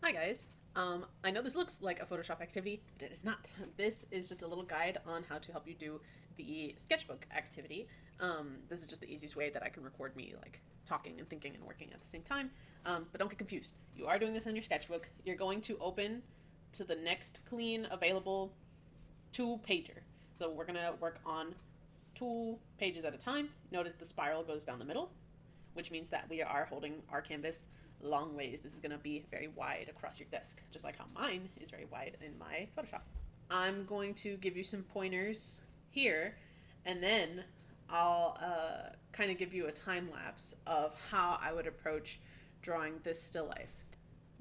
Hi guys. I know this looks like a Photoshop activity, but it is not. This is just a little guide on how to help you do the sketchbook activity. This is just the easiest way that I can record me like talking and thinking and working at the same time. But don't get confused. You are doing this in your sketchbook. You're going to open to the next clean available two pager. So we're gonna work on 2 pages at a time. Notice the spiral goes down the middle, which means that we are holding our canvas long ways. This is going to be very wide across your desk, just like how mine is very wide in my Photoshop. I'm going to give you some pointers here, and then I'll kind of give you a time lapse of how I would approach drawing this still life.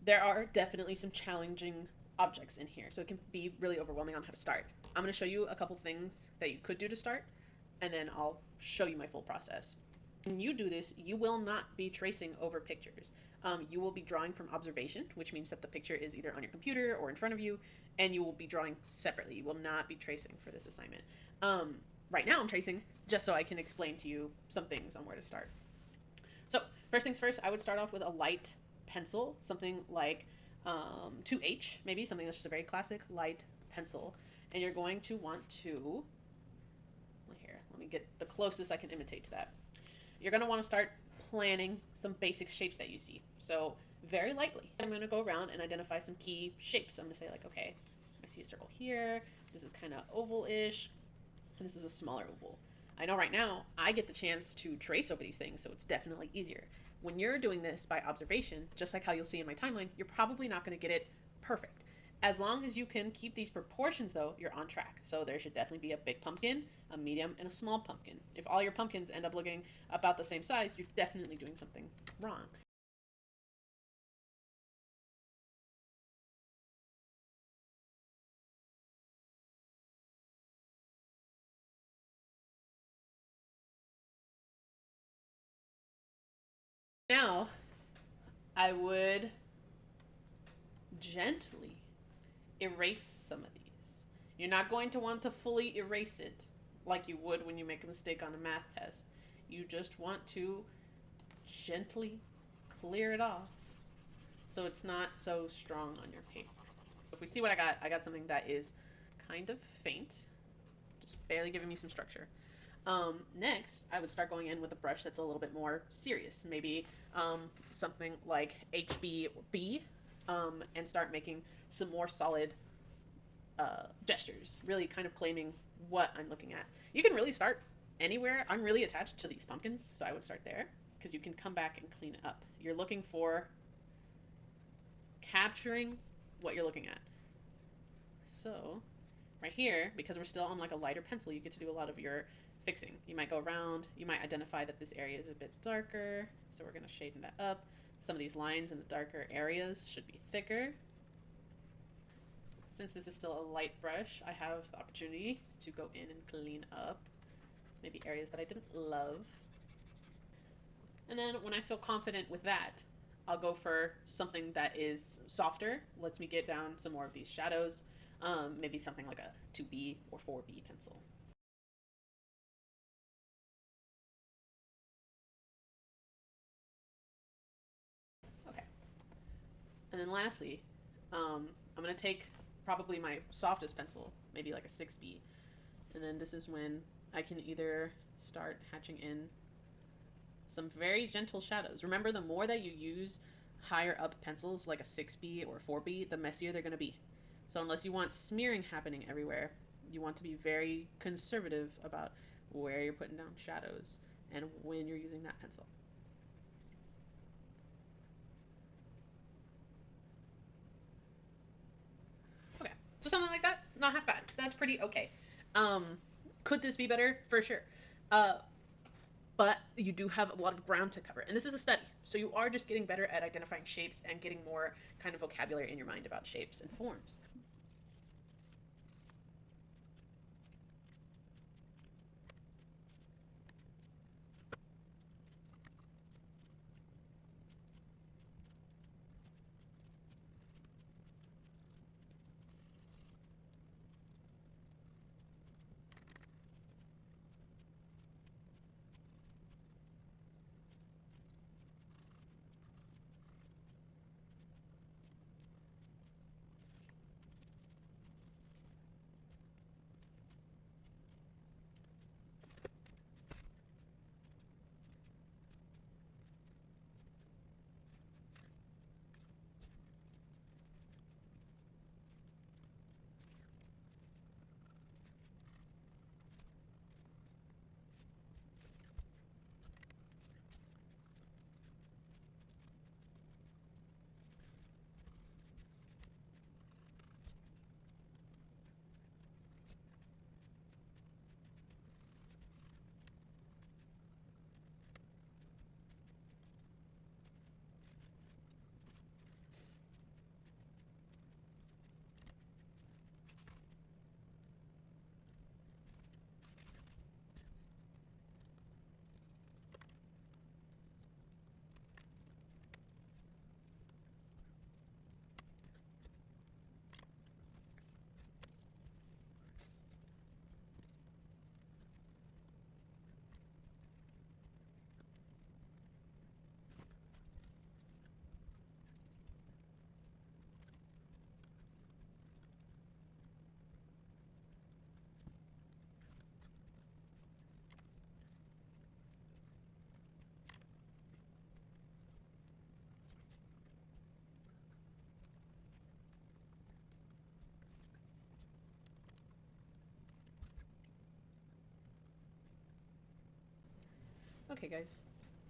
There are definitely some challenging objects in here, so it can be really overwhelming on how to start. I'm going to show you a couple things that you could do to start, and then I'll show you my full process. When you do this, you will not be tracing over pictures. You will be drawing from observation, which means that the picture is either on your computer or in front of you, and you will be drawing separately. You will not be tracing for this assignment. Right now I'm tracing just so I can explain to you some things on where to start. So first things first, I would start off with a light pencil, something like 2H, maybe something that's just a very classic light pencil. And you're going to want to, here, let me get the closest I can imitate to that. You're going to want to start planning some basic shapes that you see. So very lightly, I'm going to go around and identify some key shapes. I'm going to say like, okay, I see a circle here. This is kind of oval-ish. And this is a smaller oval. I know right now I get the chance to trace over these things, so it's definitely easier. When you're doing this by observation, just like how you'll see in my timeline, you're probably not going to get it perfect. As long as you can keep these proportions, though, you're on track. So there should definitely be a big pumpkin, a medium, and a small pumpkin. If all your pumpkins end up looking about the same size, you're definitely doing something wrong. Now, I would gently erase some of these. You're not going to want to fully erase it like you would when you make a mistake on a math test. You just want to gently clear it off so it's not so strong on your paper. If we see what I got something that is kind of faint, just barely giving me some structure. Next, I would start going in with a brush that's a little bit more serious, maybe something like HB or B, and start making some more solid gestures, really kind of claiming what I'm looking at. You can really start anywhere. I'm really attached to these pumpkins, so I would start there because you can come back and clean it up. You're looking for capturing what you're looking at. So right here, because we're still on like a lighter pencil, you get to do a lot of your fixing. You might go around, you might identify that this area is a bit darker, so we're going to shade that up. Some of these lines in the darker areas should be thicker. Since this is still a light brush, I have the opportunity to go in and clean up maybe areas that I didn't love. And then when I feel confident with that, I'll go for something that is softer, lets me get down some more of these shadows, maybe something like a 2B or 4B pencil. Okay. And then lastly, I'm going to take probably my softest pencil, maybe like a 6B. And then this is when I can either start hatching in some very gentle shadows. Remember, the more that you use higher up pencils like a 6B or 4B, the messier they're going to be. So unless you want smearing happening everywhere, you want to be very conservative about where you're putting down shadows and when you're using that pencil. Okay, so something like that, not half bad. That's pretty okay. Um, could this be better? For sure. Uh, but you do have a lot of ground to cover. And this is a study. So you are just getting better at identifying shapes and getting more kind of vocabulary in your mind about shapes and forms. Okay, guys,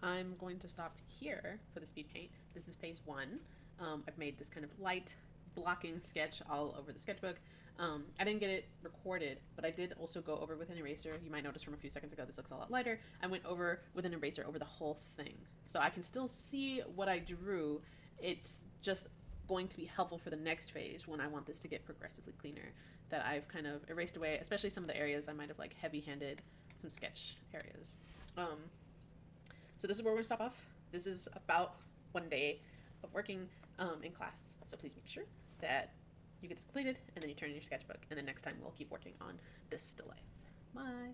I'm going to stop here for the speed paint. This is phase one. I've made this kind of light blocking sketch all over the sketchbook. I didn't get it recorded, but I did also go over with an eraser. You might notice from a few seconds ago this looks a lot lighter. I went over with an eraser over the whole thing. So I can still see what I drew. It's just going to be helpful for the next phase when I want this to get progressively cleaner, that I've kind of erased away, especially some of the areas I might have like heavy-handed some sketch areas. So this is where we're gonna stop off. This is about 1 day of working in class. So please make sure that you get this completed and then you turn in your sketchbook, and then next time we'll keep working on this delay. Bye.